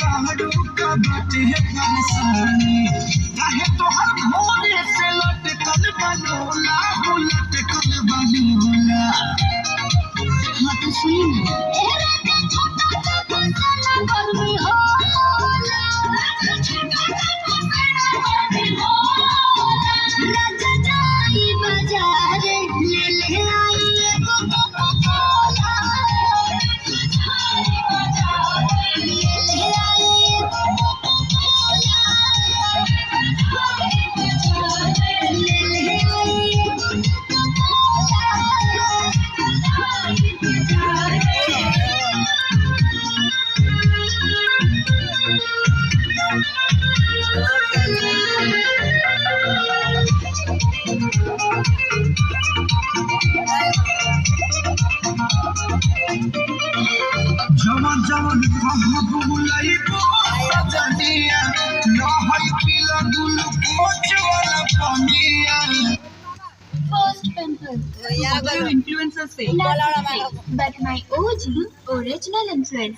बाड़ू का बाटे परेशानी काहे तोहर भोरे से लटकल बनोला हो लटकल बनोला। हाँ तो सुनी ना गर्मी होला राजा जाई बाजार ले ले आई एगो कोका-कोला ले ले आई एगो कोका-कोला ले ले आई एगो जवन जवन कहब बुलाइबो सजनिया नहई पीला ग्लूकोज वाला पानिया। First pimple. influencer say But my OG original influence